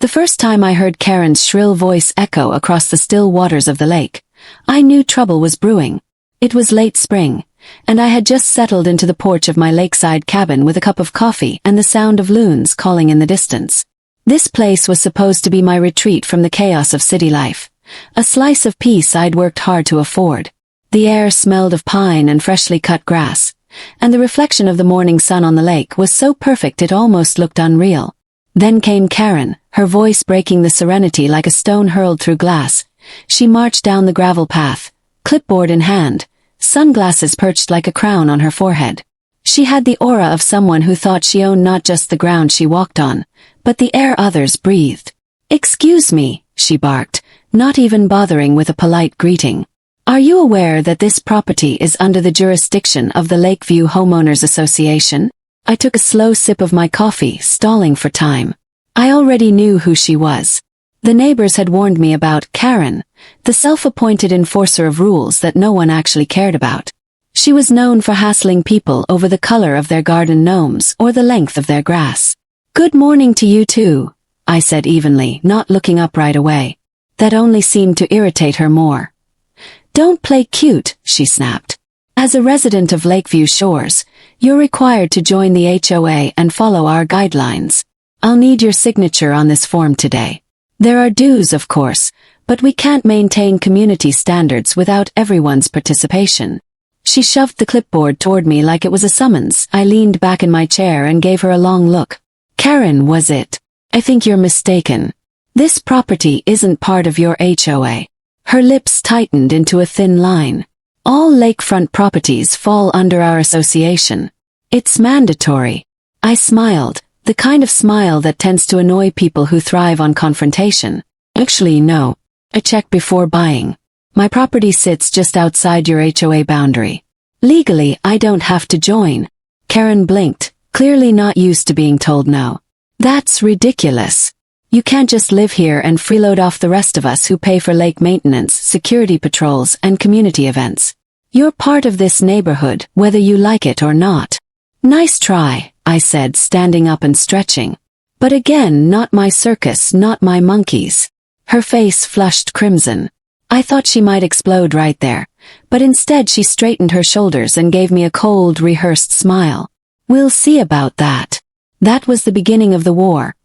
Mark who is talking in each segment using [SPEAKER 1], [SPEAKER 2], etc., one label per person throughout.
[SPEAKER 1] The first time I heard Karen's shrill voice echo across the still waters of the lake, I knew trouble was brewing. It was late spring, and I had just settled into the porch of my lakeside cabin with a cup of coffee and the sound of loons calling in the distance. This place was supposed to be my retreat from the chaos of city life, a slice of peace I'd worked hard to afford. The air smelled of pine and freshly cut grass, and the reflection of the morning sun on the lake was so perfect it almost looked unreal. Then came Karen, her voice breaking the serenity like a stone hurled through glass. She marched down the gravel path, clipboard in hand, sunglasses perched like a crown on her forehead. She had the aura of someone who thought she owned not just the ground she walked on, but the air others breathed. "Excuse me," she barked, not even bothering with a polite greeting. "Are you aware that this property is under the jurisdiction of the Lakeview Homeowners Association?" I took a slow sip of my coffee, stalling for time. I already knew who she was. The neighbors had warned me about Karen, the self-appointed enforcer of rules that no one actually cared about. She was known for hassling people over the color of their garden gnomes or the length of their grass. "Good morning to you too," I said evenly, not looking up right away. That only seemed to irritate her more. "Don't play cute," she snapped. "As a resident of Lakeview Shores, you're required to join the HOA and follow our guidelines. I'll need your signature on this form today. There are dues, of course, but we can't maintain community standards without everyone's participation." She shoved the clipboard toward me like it was a summons. I leaned back in my chair and gave her a long look. "Karen, was it? I think you're mistaken. This property isn't part of your HOA." Her lips tightened into a thin line. "All lakefront properties fall under our association. It's mandatory." I smiled, the kind of smile that tends to annoy people who thrive on confrontation. "Actually, no. I checked before buying. My property sits just outside your HOA boundary. Legally, I don't have to join." Karen blinked, clearly not used to being told no. "That's ridiculous. You can't just live here and freeload off the rest of us who pay for lake maintenance, security patrols, and community events. You're part of this neighborhood, whether you like it or not." "Nice try," I said, standing up and stretching. "But again, not my circus, not my monkeys." Her face flushed crimson. I thought she might explode right there, but instead she straightened her shoulders and gave me a cold, rehearsed smile. "We'll see about that." That was the beginning of the war.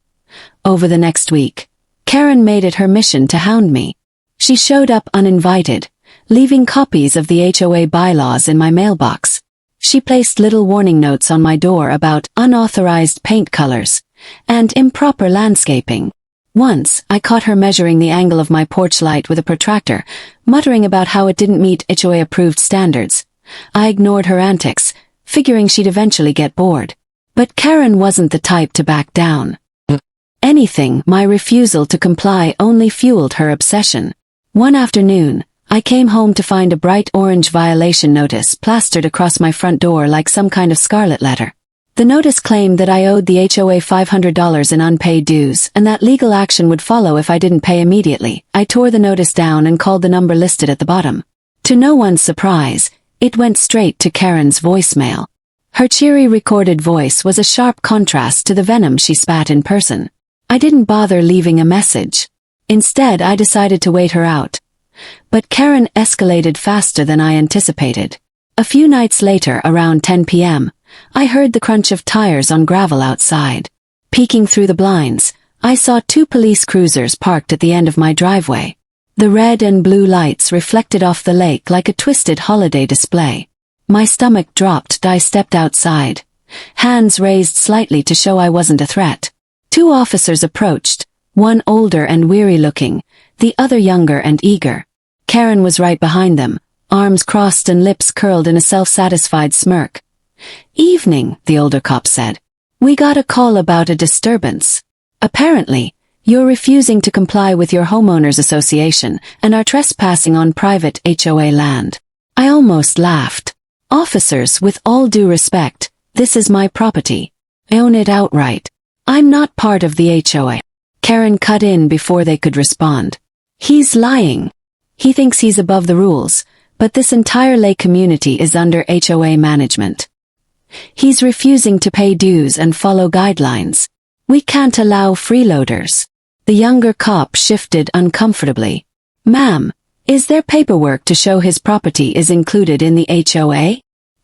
[SPEAKER 1] Over the next week, Karen made it her mission to hound me. She showed up uninvited, leaving copies of the HOA bylaws in my mailbox. She placed little warning notes on my door about unauthorized paint colors and improper landscaping. Once, I caught her measuring the angle of my porch light with a protractor, muttering about how it didn't meet HOA-approved standards. I ignored her antics, figuring she'd eventually get bored. But Karen wasn't the type to back down. Anything, my refusal to comply only fueled her obsession. One afternoon, I came home to find a bright orange violation notice plastered across my front door like some kind of scarlet letter. The notice claimed that I owed the HOA $500 in unpaid dues and that legal action would follow if I didn't pay immediately. I tore the notice down and called the number listed at the bottom. To no one's surprise, it went straight to Karen's voicemail. Her cheery recorded voice was a sharp contrast to the venom she spat in person. I didn't bother leaving a message. Instead, I decided to wait her out. But Karen escalated faster than I anticipated. A few nights later, around 10 p.m., I heard the crunch of tires on gravel outside. Peeking through the blinds, I saw 2 police cruisers parked at the end of my driveway. The red and blue lights reflected off the lake like a twisted holiday display. My stomach dropped. I stepped outside, hands raised slightly to show I wasn't a threat. 2 officers approached, one older and weary-looking, the other younger and eager. Karen was right behind them, arms crossed and lips curled in a self-satisfied smirk. "Evening," the older cop said. "We got a call about a disturbance. Apparently, you're refusing to comply with your homeowners association and are trespassing on private HOA land." I almost laughed. "Officers, with all due respect, this is my property. I own it outright. I'm not part of the HOA." Karen cut in before they could respond. "He's lying. He thinks he's above the rules, but this entire lake community is under HOA management. He's refusing to pay dues and follow guidelines. We can't allow freeloaders." The younger cop shifted uncomfortably. Ma'am, is there paperwork to show his property is included in the HOA?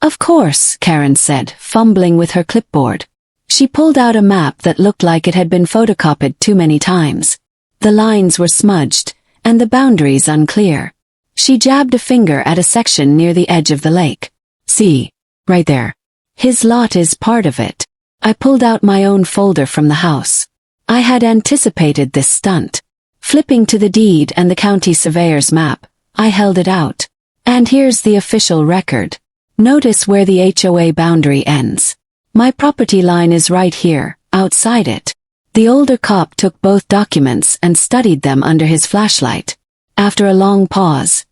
[SPEAKER 1] Of course, Karen said, fumbling with her clipboard. She pulled out a map that looked like it had been photocopied too many times. The lines were smudged, and the boundaries unclear. She jabbed a finger at a section near the edge of the lake. See, right there. His lot is part of it. I pulled out my own folder from the house. I had anticipated this stunt. Flipping to the deed and the county surveyor's map, I held it out. And here's the official record. Notice where the HOA boundary ends. My property line is right here, outside it. The older cop took both documents and studied them under his flashlight. After a long pause,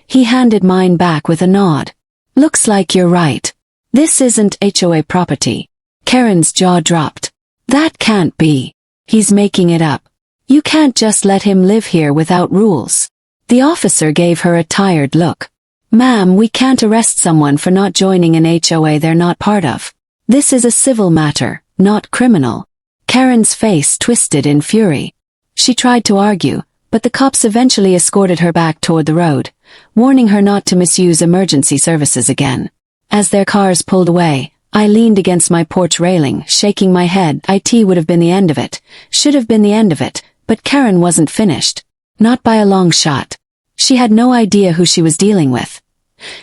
[SPEAKER 1] he handed mine back with a nod. Looks like you're right. This isn't HOA property. Karen's jaw dropped. That can't be. He's making it up. You can't just let him live here without rules. The officer gave her a tired look. Ma'am, we can't arrest someone for not joining an HOA they're not part of. This is a civil matter, not criminal. Karen's face twisted in fury. She tried to argue, but the cops eventually escorted her back toward the road, warning her not to misuse emergency services again. As their cars pulled away, I leaned against my porch railing, shaking my head. It would have been the end of it, should have been the end of it, but Karen wasn't finished. Not by a long shot. She had no idea who she was dealing with.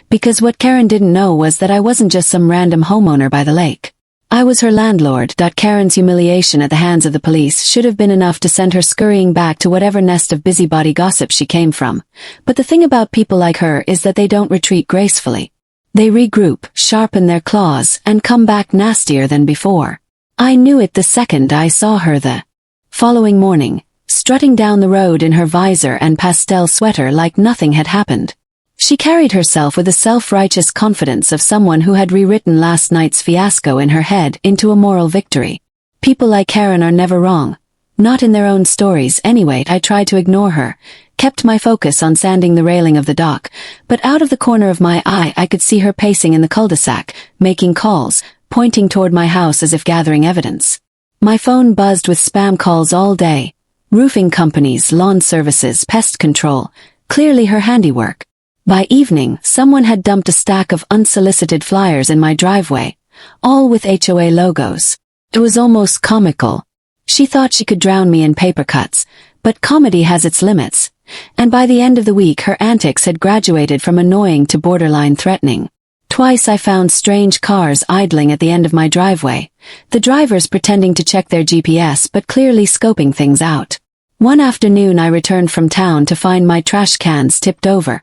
[SPEAKER 1] Because what Karen didn't know was that I wasn't just some random homeowner by the lake. I was her landlord. Karen's humiliation at the hands of the police should have been enough to send her scurrying back to whatever nest of busybody gossip she came from. But the thing about people like her is that they don't retreat gracefully. They regroup, sharpen their claws, and come back nastier than before. I knew it the second I saw her the following morning, strutting down the road in her visor and pastel sweater like nothing had happened. She carried herself with the self-righteous confidence of someone who had rewritten last night's fiasco in her head into a moral victory. People like Karen are never wrong. Not in their own stories anyway. I tried to ignore her, kept my focus on sanding the railing of the dock, but out of the corner of my eye I could see her pacing in the cul-de-sac, making calls, pointing toward my house as if gathering evidence. My phone buzzed with spam calls all day. Roofing companies, lawn services, pest control, clearly her handiwork. By evening, someone had dumped a stack of unsolicited flyers in my driveway, all with HOA logos. It was almost comical. She thought she could drown me in paper cuts, but comedy has its limits, and by the end of the week her antics had graduated from annoying to borderline threatening. Twice I found strange cars idling at the end of my driveway, the drivers pretending to check their GPS but clearly scoping things out. One afternoon I returned from town to find my trash cans tipped over,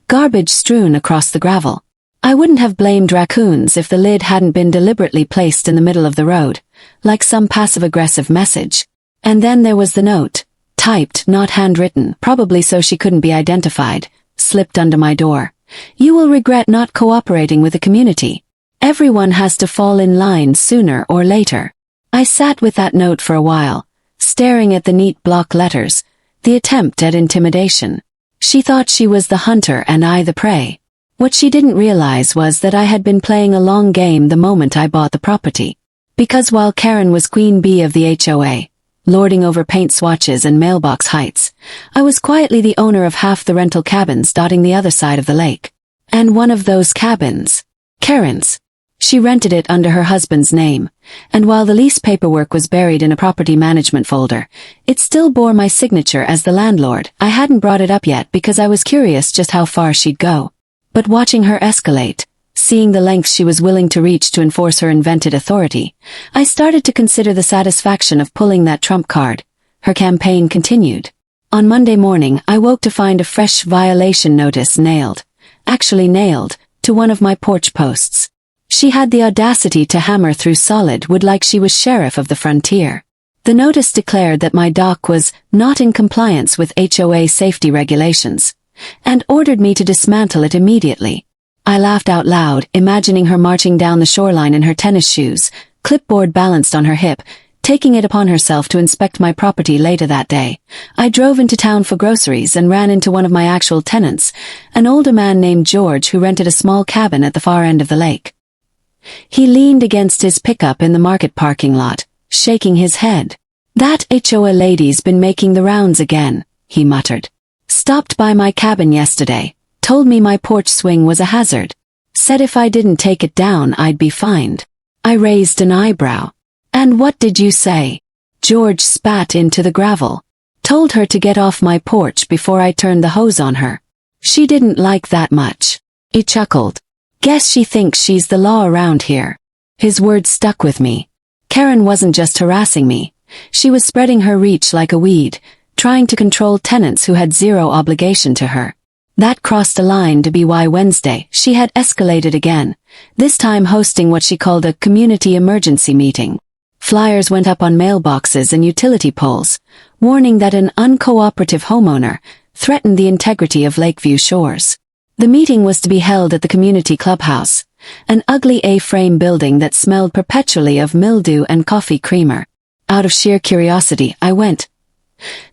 [SPEAKER 1] garbage strewn across the gravel. I wouldn't have blamed raccoons if the lid hadn't been deliberately placed in the middle of the road, like some passive-aggressive message. And then there was the note, typed, not handwritten, probably so she couldn't be identified, slipped under my door. You will regret not cooperating with the community. Everyone has to fall in line sooner or later. I sat with that note for a while, staring at the neat block letters, the attempt at intimidation. She thought she was the hunter and I the prey. What she didn't realize was that I had been playing a long game the moment I bought the property. Because while Karen was queen bee of the HOA, lording over paint swatches and mailbox heights, I was quietly the owner of half the rental cabins dotting the other side of the lake. And one of those cabins, Karen's. She rented it under her husband's name, and while the lease paperwork was buried in a property management folder, it still bore my signature as the landlord. I hadn't brought it up yet because I was curious just how far she'd go. But watching her escalate, seeing the lengths she was willing to reach to enforce her invented authority, I started to consider the satisfaction of pulling that trump card. Her campaign continued. On Monday morning, I woke to find a fresh violation notice nailed, to one of my porch posts. She had the audacity to hammer through solid wood like she was sheriff of the frontier. The notice declared that my dock was not in compliance with HOA safety regulations, and ordered me to dismantle it immediately. I laughed out loud, imagining her marching down the shoreline in her tennis shoes, clipboard balanced on her hip, taking it upon herself to inspect my property later that day. I drove into town for groceries and ran into one of my actual tenants, an older man named George who rented a small cabin at the far end of the lake. He leaned against his pickup in the market parking lot, shaking his head. That HOA lady's been making the rounds again, he muttered. Stopped by my cabin yesterday, told me my porch swing was a hazard. Said if I didn't take it down I'd be fined. I raised an eyebrow. And what did you say? George spat into the gravel. Told her to get off my porch before I turned the hose on her. She didn't like that much. He chuckled. Guess she thinks she's the law around here. His words stuck with me. Karen wasn't just harassing me. She was spreading her reach like a weed, trying to control tenants who had zero obligation to her. That crossed a line to be why Wednesday she had escalated again, this time hosting what she called a community emergency meeting. Flyers went up on mailboxes and utility poles, warning that an uncooperative homeowner threatened the integrity of Lakeview Shores. The meeting was to be held at the community clubhouse, an ugly A-frame building that smelled perpetually of mildew and coffee creamer. Out of sheer curiosity, I went.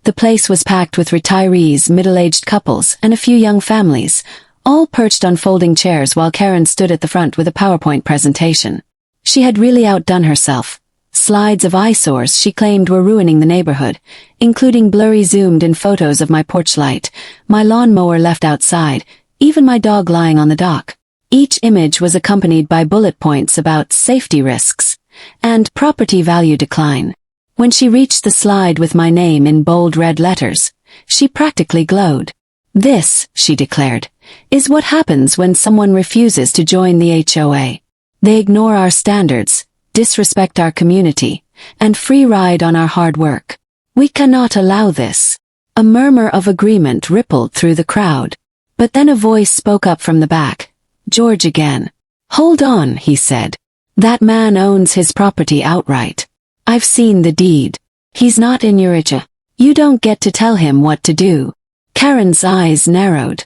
[SPEAKER 1] The place was packed with retirees, middle-aged couples, and a few young families, all perched on folding chairs while Karen stood at the front with a PowerPoint presentation. She had really outdone herself. Slides of eyesores she claimed were ruining the neighborhood, including blurry zoomed-in photos of my porch light, my lawnmower left outside, even my dog lying on the dock. Each image was accompanied by bullet points about safety risks and property value decline. When she reached the slide with my name in bold red letters, she practically glowed. This, she declared, is what happens when someone refuses to join the HOA. They ignore our standards, disrespect our community, and free ride on our hard work. We cannot allow this. A murmur of agreement rippled through the crowd. But then a voice spoke up from the back. George again. Hold on, he said. That man owns his property outright. I've seen the deed. He's not in your HOA. You don't get to tell him what to do. Karen's eyes narrowed.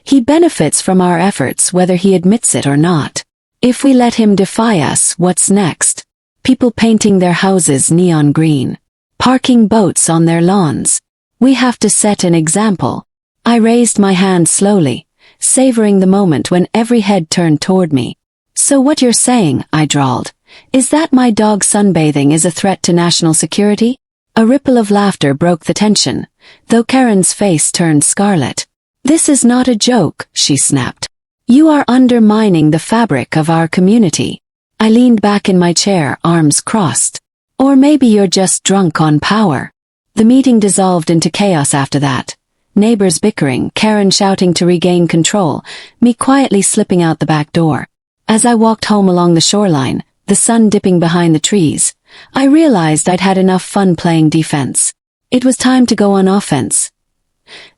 [SPEAKER 1] He benefits from our efforts whether he admits it or not. If we let him defy us, what's next? People painting their houses neon green. Parking boats on their lawns. We have to set an example. I raised my hand slowly, savoring the moment when every head turned toward me. So what you're saying, I drawled, is that my dog sunbathing is a threat to national security? A ripple of laughter broke the tension, though Karen's face turned scarlet. This is not a joke, she snapped. You are undermining the fabric of our community. I leaned back in my chair, arms crossed. Or maybe you're just drunk on power. The meeting dissolved into chaos after that. Neighbors bickering, Karen shouting to regain control, me quietly slipping out the back door. As I walked home along the shoreline, the sun dipping behind the trees, I realized I'd had enough fun playing defense. It was time to go on offense.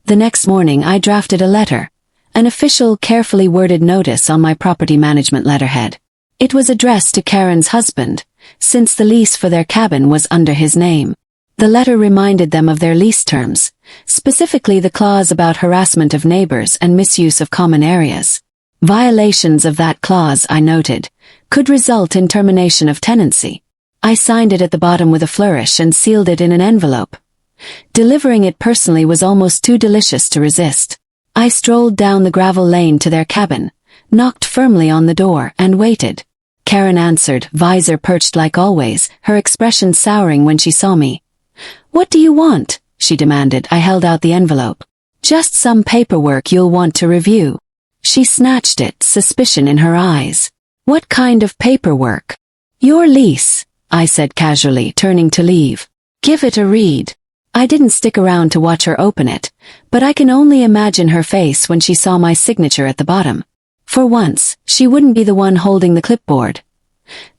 [SPEAKER 1] The next morning I drafted a letter, an official, carefully worded notice on my property management letterhead. It was addressed to Karen's husband, since the lease for their cabin was under his name. The letter reminded them of their lease terms, specifically the clause about harassment of neighbors and misuse of common areas. Violations of that clause, I noted, could result in termination of tenancy. I signed it at the bottom with a flourish and sealed it in an envelope. Delivering it personally was almost too delicious to resist. I strolled down the gravel lane to their cabin, knocked firmly on the door, and waited. Karen answered, visor perched like always, her expression souring when she saw me. What do you want? She demanded. I held out the envelope. Just some paperwork you'll want to review. She snatched it, suspicion in her eyes. What kind of paperwork? Your lease, I said casually, turning to leave. Give it a read. I didn't stick around to watch her open it, but I can only imagine her face when she saw my signature at the bottom. For once, she wouldn't be the one holding the clipboard.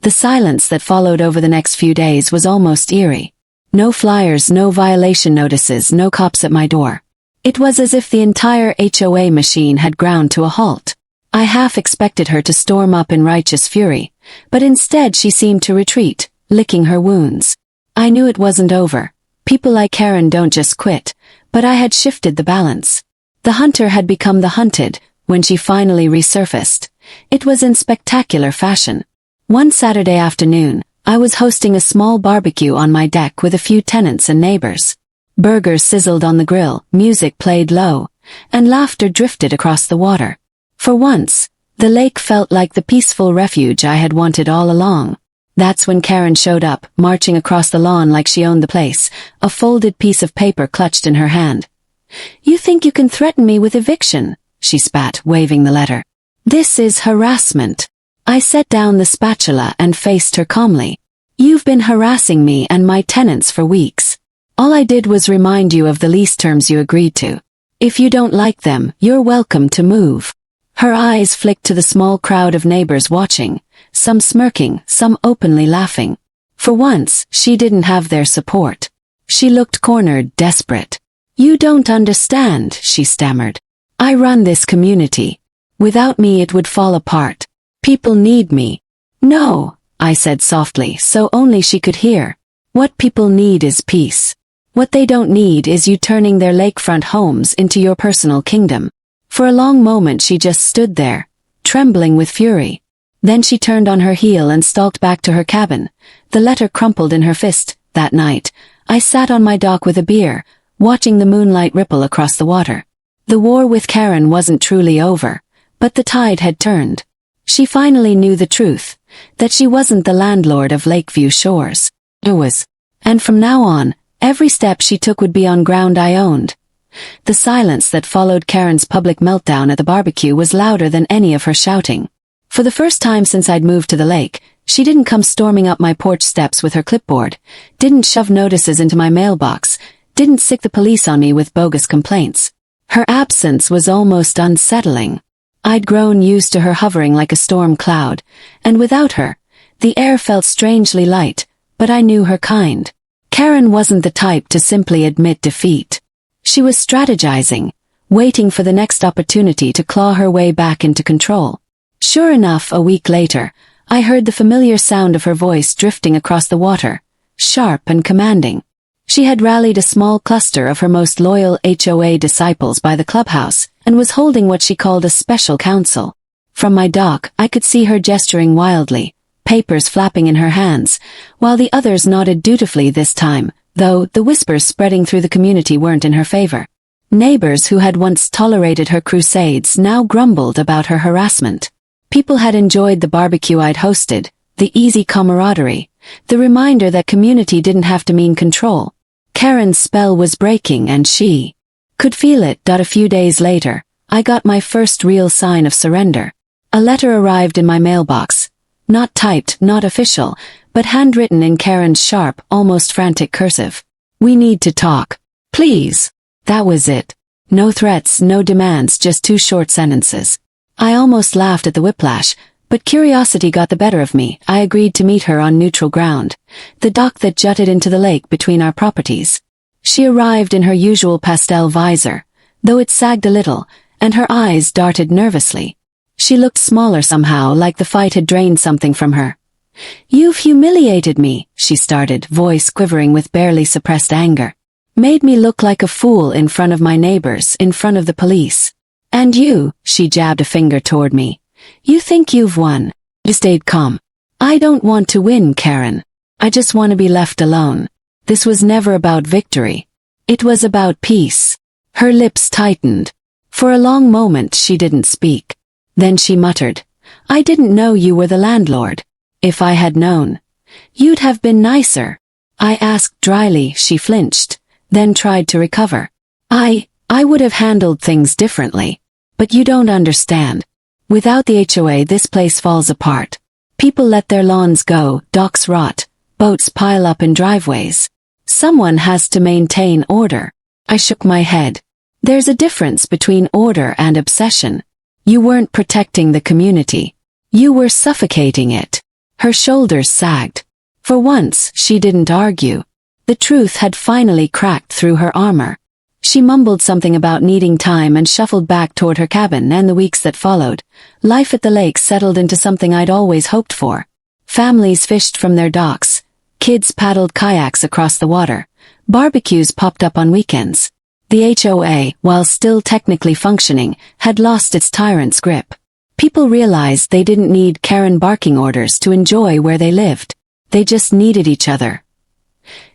[SPEAKER 1] The silence that followed over the next few days was almost eerie. No flyers, no violation notices, no cops at my door. It was as if the entire HOA machine had ground to a halt. I half expected her to storm up in righteous fury, but instead she seemed to retreat, licking her wounds. I knew it wasn't over. People like Karen don't just quit, but I had shifted the balance. The hunter had become the hunted. When she finally resurfaced, it was in spectacular fashion. One Saturday afternoon, I was hosting a small barbecue on my deck with a few tenants and neighbors. Burgers sizzled on the grill, music played low, and laughter drifted across the water. For once, the lake felt like the peaceful refuge I had wanted all along. That's when Karen showed up, marching across the lawn like she owned the place, a folded piece of paper clutched in her hand. "You think you can threaten me with eviction?" she spat, waving the letter. "This is harassment." I set down the spatula and faced her calmly. "You've been harassing me and my tenants for weeks. All I did was remind you of the lease terms you agreed to. If you don't like them, you're welcome to move." Her eyes flicked to the small crowd of neighbors watching, some smirking, some openly laughing. For once, she didn't have their support. She looked cornered, desperate. "You don't understand," she stammered. "I run this community. Without me it would fall apart. People need me." "No," I said softly, so only she could hear. "What people need is peace. What they don't need is you turning their lakefront homes into your personal kingdom." For a long moment she just stood there, trembling with fury. Then she turned on her heel and stalked back to her cabin, the letter crumpled in her fist. That night, I sat on my dock with a beer, watching the moonlight ripple across the water. The war with Karen wasn't truly over, but the tide had turned. She finally knew the truth, that she wasn't the landlord of Lakeview Shores. It was. And from now on, every step she took would be on ground I owned. The silence that followed Karen's public meltdown at the barbecue was louder than any of her shouting. For the first time since I'd moved to the lake, she didn't come storming up my porch steps with her clipboard, didn't shove notices into my mailbox, didn't sick the police on me with bogus complaints. Her absence was almost unsettling. I'd grown used to her hovering like a storm cloud, and without her, the air felt strangely light, but I knew her kind. Karen wasn't the type to simply admit defeat. She was strategizing, waiting for the next opportunity to claw her way back into control. Sure enough, a week later, I heard the familiar sound of her voice drifting across the water, sharp and commanding. She had rallied a small cluster of her most loyal HOA disciples by the clubhouse, and was holding what she called a special council. From my dock, I could see her gesturing wildly, papers flapping in her hands, while the others nodded dutifully this time, though the whispers spreading through the community weren't in her favor. Neighbors who had once tolerated her crusades now grumbled about her harassment. People had enjoyed the barbecue I'd hosted, the easy camaraderie, the reminder that community didn't have to mean control. Karen's spell was breaking and she could feel it. A few days later, I got my first real sign of surrender. A letter arrived in my mailbox. Not typed, not official, but handwritten in Karen's sharp, almost frantic cursive. "We need to talk. Please." That was it. No threats, no demands, just two short sentences. I almost laughed at the whiplash, but curiosity got the better of me. I agreed to meet her on neutral ground, the dock that jutted into the lake between our properties. She arrived in her usual pastel visor, though it sagged a little, and her eyes darted nervously. She looked smaller somehow, like the fight had drained something from her. "You've humiliated me," she started, voice quivering with barely suppressed anger. "Made me look like a fool in front of my neighbors, in front of the police. And you," she jabbed a finger toward me, "you think you've won." I stayed calm. "I don't want to win, Karen. I just want to be left alone. This was never about victory. It was about peace." Her lips tightened. For a long moment she didn't speak. Then she muttered, "I didn't know you were the landlord. If I had known, you'd have been nicer." I asked dryly. She flinched, then tried to recover. I would have handled things differently. But you don't understand. Without the HOA, this place falls apart. People let their lawns go, docks rot, boats pile up in driveways. Someone has to maintain order." I shook my head. "There's a difference between order and obsession. You weren't protecting the community. You were suffocating it." Her shoulders sagged. For once, she didn't argue. The truth had finally cracked through her armor. She mumbled something about needing time and shuffled back toward her cabin, and the weeks that followed, life at the lake settled into something I'd always hoped for. Families fished from their docks. Kids paddled kayaks across the water. Barbecues popped up on weekends. The HOA, while still technically functioning, had lost its tyrant's grip. People realized they didn't need Karen barking orders to enjoy where they lived. They just needed each other.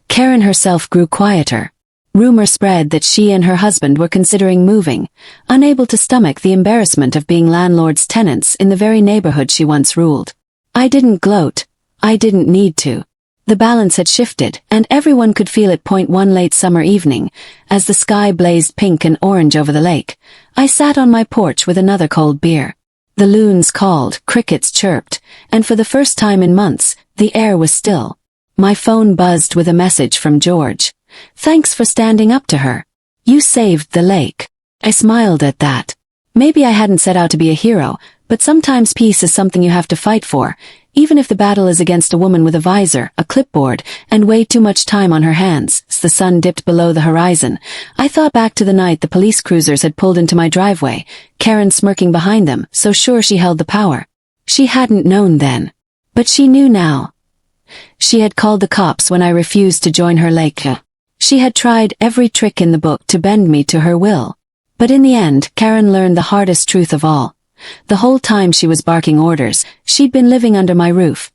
[SPEAKER 1] Karen herself grew quieter. Rumor spread that she and her husband were considering moving, unable to stomach the embarrassment of being landlord's tenants in the very neighborhood she once ruled. I didn't gloat. I didn't need to. The balance had shifted, and everyone could feel it. One late summer evening, as the sky blazed pink and orange over the lake, I sat on my porch with another cold beer. The loons called, crickets chirped, and for the first time in months, the air was still. My phone buzzed with a message from George. "Thanks for standing up to her. You saved the lake." I smiled at that. Maybe I hadn't set out to be a hero, but sometimes peace is something you have to fight for, even if the battle is against a woman with a visor, a clipboard, and way too much time on her hands. As the sun dipped below the horizon, I thought back to the night the police cruisers had pulled into my driveway, Karen smirking behind them, so sure she held the power. She hadn't known then. But she knew now. She had called the cops when I refused to join her lake. She had tried every trick in the book to bend me to her will. But in the end, Karen learned the hardest truth of all. The whole time she was barking orders, she'd been living under my roof.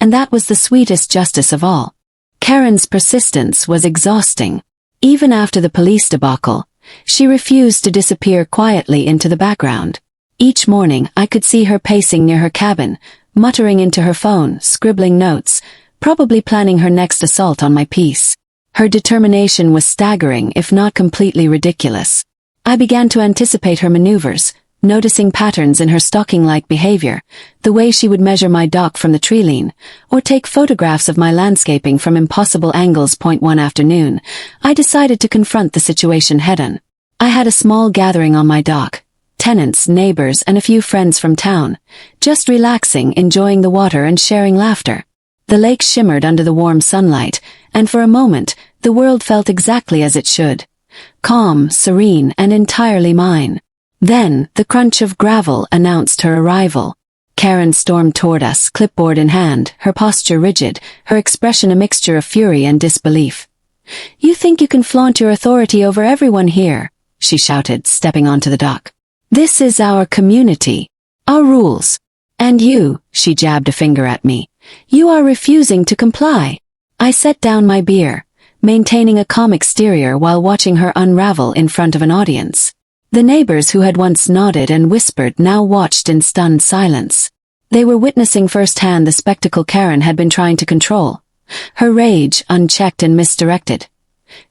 [SPEAKER 1] And that was the sweetest justice of all. Karen's persistence was exhausting. Even after the police debacle, she refused to disappear quietly into the background. Each morning, I could see her pacing near her cabin, muttering into her phone, scribbling notes, probably planning her next assault on my peace. Her determination was staggering, if not completely ridiculous. I began to anticipate her maneuvers, noticing patterns in her stalking-like behavior, the way she would measure my dock from the tree line, or take photographs of my landscaping from impossible angles. One afternoon, I decided to confront the situation head-on. I had a small gathering on my dock, tenants, neighbors, and a few friends from town, just relaxing, enjoying the water and sharing laughter. The lake shimmered under the warm sunlight, and for a moment, the world felt exactly as it should. Calm, serene, and entirely mine. Then, the crunch of gravel announced her arrival. Karen stormed toward us, clipboard in hand, her posture rigid, her expression a mixture of fury and disbelief. "You think you can flaunt your authority over everyone here?" she shouted, stepping onto the dock. "This is our community. Our rules. And you," she jabbed a finger at me, "you are refusing to comply." I set down my beer, maintaining a calm exterior while watching her unravel in front of an audience. The neighbors who had once nodded and whispered now watched in stunned silence. They were witnessing firsthand the spectacle Karen had been trying to control. Her rage, unchecked and misdirected.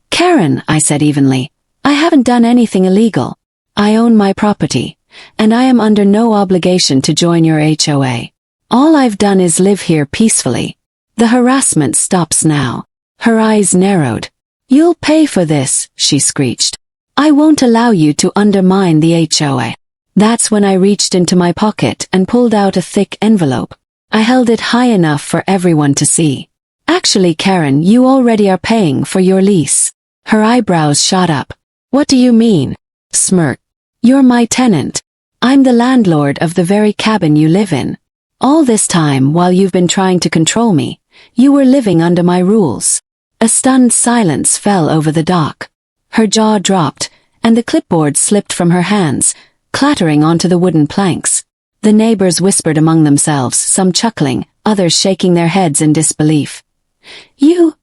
[SPEAKER 1] "Karen," I said evenly, "I haven't done anything illegal. I own my property, and I am under no obligation to join your HOA. All I've done is live here peacefully. The harassment stops now." Her eyes narrowed. "You'll pay for this," she screeched. "I won't allow you to undermine the HOA." That's when I reached into my pocket and pulled out a thick envelope. I held it high enough for everyone to see. "Actually, Karen, you already are paying for your lease." Her eyebrows shot up. "What do you mean?" Smirk. "You're my tenant. I'm the landlord of the very cabin you live in. All this time, while you've been trying to control me, you were living under my rules." A stunned silence fell over the dock. Her jaw dropped, and the clipboard slipped from her hands, clattering onto the wooden planks. The neighbors whispered among themselves, some chuckling, others shaking their heads in disbelief. You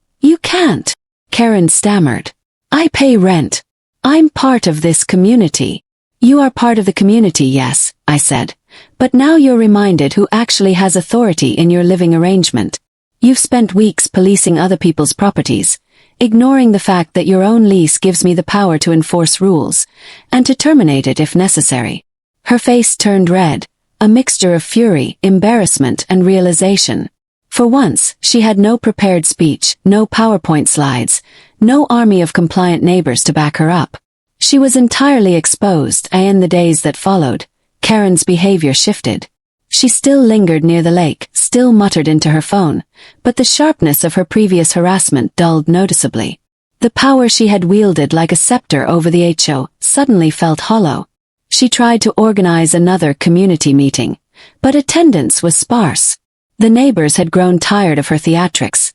[SPEAKER 1] can't," Karen stammered. "I pay rent. I'm part of this community." "You are part of the community, yes," I said. "But now you're reminded who actually has authority in your living arrangement. You've spent weeks policing other people's properties, ignoring the fact that your own lease gives me the power to enforce rules, and to terminate it if necessary." Her face turned red, a mixture of fury, embarrassment, and realization. For once, she had no prepared speech, no PowerPoint slides, no army of compliant neighbors to back her up. She was entirely exposed, and in the days that followed, Karen's behavior shifted. She still lingered near the lake, still muttered into her phone, but the sharpness of her previous harassment dulled noticeably. The power she had wielded like a scepter over the HO suddenly felt hollow. She tried to organize another community meeting, but attendance was sparse. The neighbors had grown tired of her theatrics.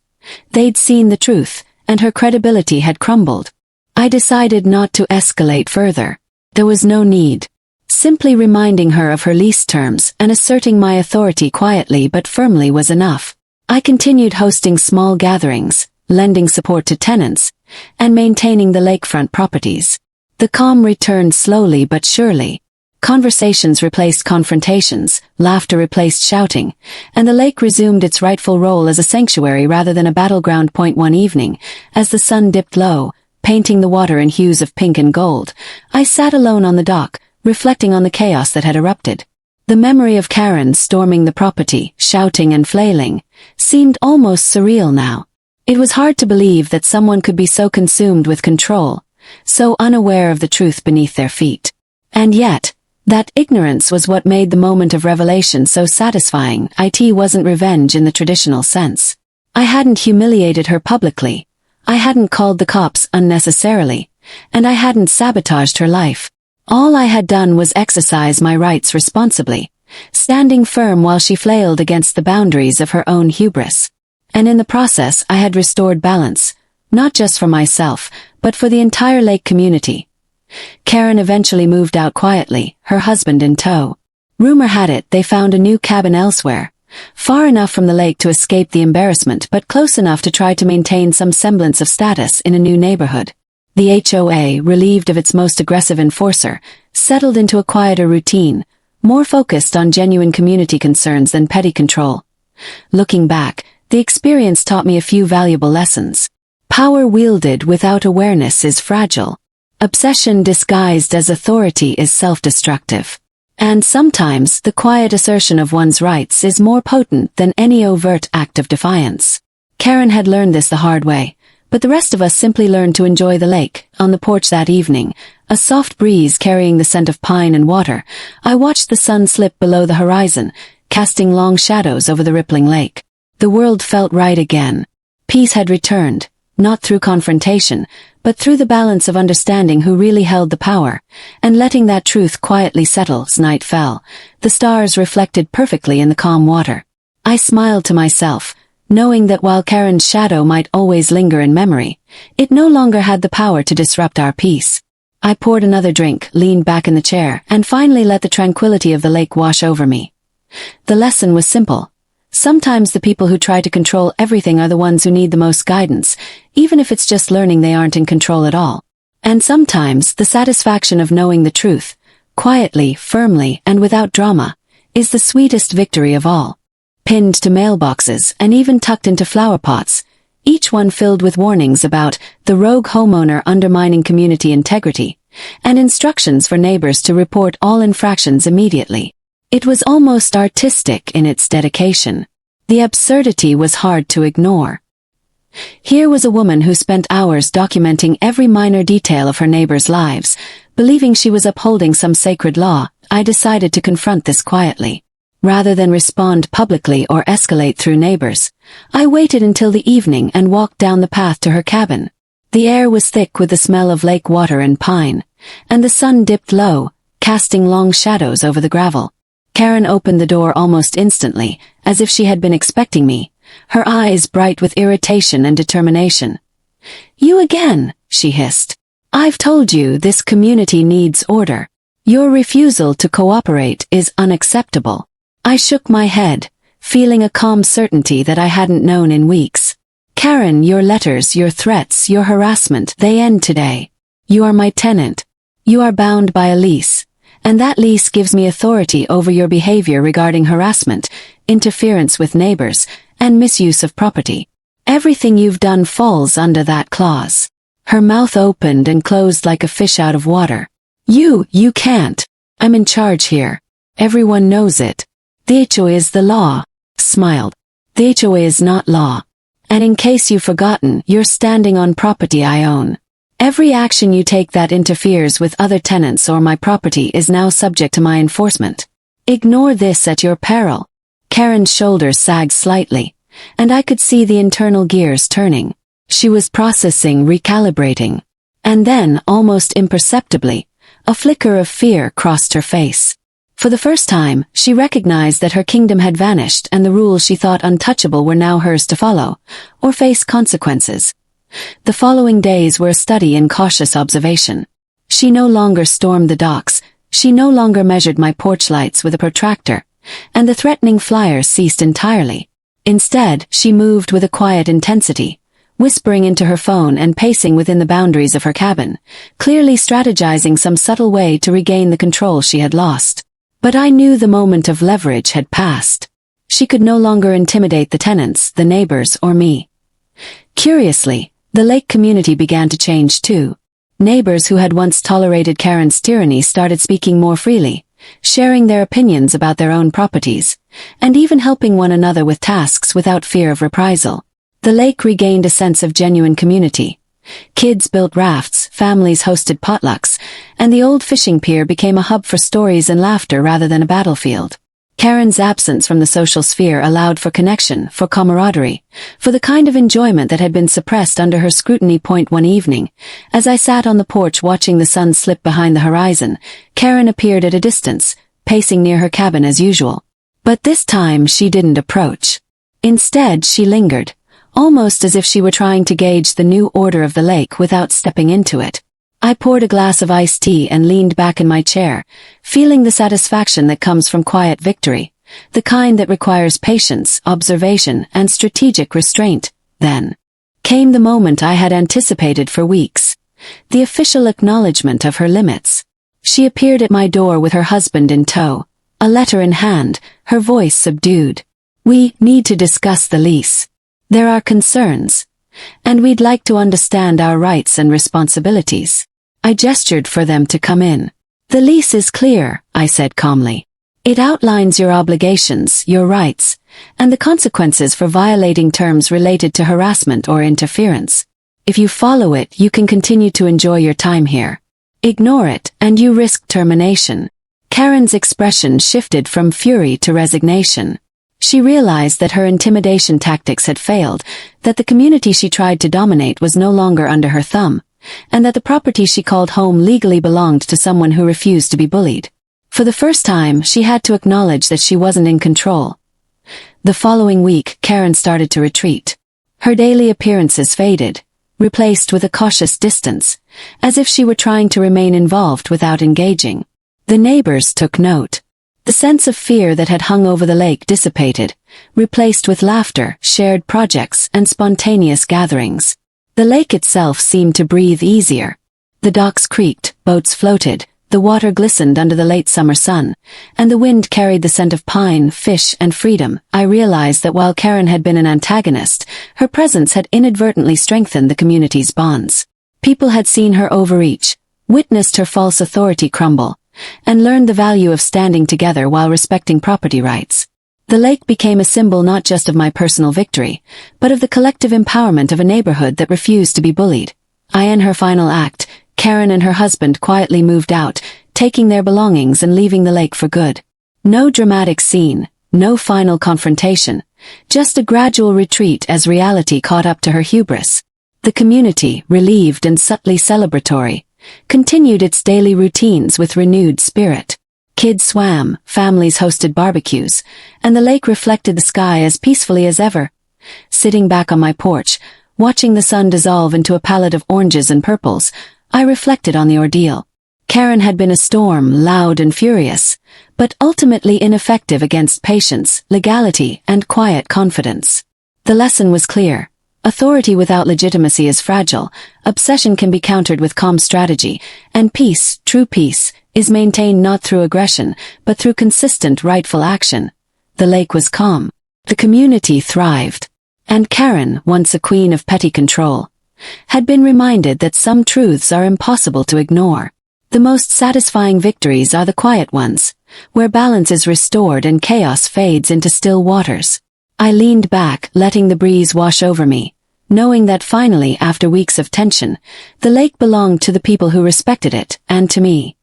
[SPEAKER 1] They'd seen the truth, and her credibility had crumbled. I decided not to escalate further. There was no need. Simply reminding her of her lease terms and asserting my authority quietly but firmly was enough. I continued hosting small gatherings, lending support to tenants, and maintaining the lakefront properties. The calm returned slowly but surely. Conversations replaced confrontations, laughter replaced shouting, and the lake resumed its rightful role as a sanctuary rather than a battleground. One evening, as the sun dipped low, painting the water in hues of pink and gold, I sat alone on the dock, reflecting on the chaos that had erupted. The memory of Karen storming the property, shouting and flailing, seemed almost surreal now. It was hard to believe that someone could be so consumed with control, so unaware of the truth beneath their feet. And yet, that ignorance was what made the moment of revelation so satisfying. It wasn't revenge in the traditional sense. I hadn't humiliated her publicly. I hadn't called the cops unnecessarily, and I hadn't sabotaged her life. All I had done was exercise my rights responsibly, standing firm while she flailed against the boundaries of her own hubris. And in the process I had restored balance, not just for myself, but for the entire lake community. Karen eventually moved out quietly, her husband in tow. Rumor had it they found a new cabin elsewhere, far enough from the lake to escape the embarrassment but close enough to try to maintain some semblance of status in a new neighborhood. The HOA, relieved of its most aggressive enforcer, settled into a quieter routine, more focused on genuine community concerns than petty control. Looking back, the experience taught me a few valuable lessons. Power wielded without awareness is fragile. Obsession disguised as authority is self-destructive. And sometimes the quiet assertion of one's rights is more potent than any overt act of defiance. Karen had learned this the hard way, but the rest of us simply learned to enjoy the lake. On the porch that evening, a soft breeze carrying the scent of pine and water, I watched the sun slip below the horizon, casting long shadows over the rippling lake. The world felt right again. Peace had returned, not through confrontation, but through the balance of understanding who really held the power, and letting that truth quietly settle. As night fell, the stars reflected perfectly in the calm water. I smiled to myself, knowing that while Karen's shadow might always linger in memory, it no longer had the power to disrupt our peace. I poured another drink, leaned back in the chair, and finally let the tranquility of the lake wash over me. The lesson was simple. Sometimes the people who try to control everything are the ones who need the most guidance, even if it's just learning they aren't in control at all. And sometimes the satisfaction of knowing the truth, quietly, firmly, and without drama, is the sweetest victory of all. Pinned to mailboxes and even tucked into flower pots, each one filled with warnings about the rogue homeowner undermining community integrity, and instructions for neighbors to report all infractions immediately. It was almost artistic in its dedication. The absurdity was hard to ignore. Here was a woman who spent hours documenting every minor detail of her neighbors' lives, believing she was upholding some sacred law. I decided to confront this quietly. Rather than respond publicly or escalate through neighbors, I waited until the evening and walked down the path to her cabin. The air was thick with the smell of lake water and pine, and the sun dipped low, casting long shadows over the gravel. Karen opened the door almost instantly, as if she had been expecting me, her eyes bright with irritation and determination. "You again," she hissed. "I've told you this community needs order. Your refusal to cooperate is unacceptable." I shook my head, feeling a calm certainty that I hadn't known in weeks. "Karen, your letters, your threats, your harassment, they end today. You are my tenant. You are bound by a lease. And that lease gives me authority over your behavior regarding harassment, interference with neighbors, and misuse of property. Everything you've done falls under that clause." Her mouth opened and closed like a fish out of water. You can't. I'm in charge here. Everyone knows it. The HOA is the law." Smiled. "The HOA is not law. And in case you've forgotten, you're standing on property I own. Every action you take that interferes with other tenants or my property is now subject to my enforcement. Ignore this at your peril." Karen's shoulders sagged slightly, and I could see the internal gears turning. She was processing, recalibrating. And then, almost imperceptibly, a flicker of fear crossed her face. For the first time, she recognized that her kingdom had vanished and the rules she thought untouchable were now hers to follow, or face consequences. The following days were a study in cautious observation. She no longer stormed the docks, she no longer measured my porch lights with a protractor, and the threatening flyers ceased entirely. Instead, she moved with a quiet intensity, whispering into her phone and pacing within the boundaries of her cabin, clearly strategizing some subtle way to regain the control she had lost. But I knew the moment of leverage had passed. She could no longer intimidate the tenants, the neighbors, or me. Curiously, the lake community began to change too. Neighbors who had once tolerated Karen's tyranny started speaking more freely, sharing their opinions about their own properties, and even helping one another with tasks without fear of reprisal. The lake regained a sense of genuine community. Kids built rafts, families hosted potlucks, and the old fishing pier became a hub for stories and laughter rather than a battlefield. Karen's absence from the social sphere allowed for connection, for camaraderie, for the kind of enjoyment that had been suppressed under her scrutiny. One evening, as I sat on the porch watching the sun slip behind the horizon, Karen appeared at a distance, pacing near her cabin as usual. But this time she didn't approach. Instead, she lingered, almost as if she were trying to gauge the new order of the lake without stepping into it. I poured a glass of iced tea and leaned back in my chair, feeling the satisfaction that comes from quiet victory, the kind that requires patience, observation, and strategic restraint. Then came the moment I had anticipated for weeks, the official acknowledgement of her limits. She appeared at my door with her husband in tow, a letter in hand, her voice subdued. "We need to discuss the lease. There are concerns, and we'd like to understand our rights and responsibilities." I gestured for them to come in. "The lease is clear," I said calmly. "It outlines your obligations, your rights, and the consequences for violating terms related to harassment or interference. If you follow it, you can continue to enjoy your time here. Ignore it, and you risk termination." Karen's expression shifted from fury to resignation. She realized that her intimidation tactics had failed, that the community she tried to dominate was no longer under her thumb, and that the property she called home legally belonged to someone who refused to be bullied. For the first time, she had to acknowledge that she wasn't in control. The following week, Karen started to retreat. Her daily appearances faded, replaced with a cautious distance, as if she were trying to remain involved without engaging. The neighbors took note. The sense of fear that had hung over the lake dissipated, replaced with laughter, shared projects, and spontaneous gatherings. The lake itself seemed to breathe easier. The docks creaked, boats floated, the water glistened under the late summer sun, and the wind carried the scent of pine, fish, and freedom. I realized that while Karen had been an antagonist, her presence had inadvertently strengthened the community's bonds. People had seen her overreach, witnessed her false authority crumble, and learned the value of standing together while respecting property rights. The lake became a symbol not just of my personal victory, but of the collective empowerment of a neighborhood that refused to be bullied. In her final act, Karen and her husband quietly moved out, taking their belongings and leaving the lake for good. No dramatic scene, no final confrontation, just a gradual retreat as reality caught up to her hubris. The community, relieved and subtly celebratory, continued its daily routines with renewed spirit. Kids swam, families hosted barbecues, and the lake reflected the sky as peacefully as ever. Sitting back on my porch, watching the sun dissolve into a palette of oranges and purples, I reflected on the ordeal. Karen had been a storm, loud and furious, but ultimately ineffective against patience, legality, and quiet confidence. The lesson was clear. Authority without legitimacy is fragile, obsession can be countered with calm strategy, and peace, true peace, is maintained not through aggression, but through consistent rightful action. The lake was calm. The community thrived. And Karen, once a queen of petty control, had been reminded that some truths are impossible to ignore. The most satisfying victories are the quiet ones, where balance is restored and chaos fades into still waters. I leaned back, letting the breeze wash over me, knowing that finally, after weeks of tension, the lake belonged to the people who respected it, and to me.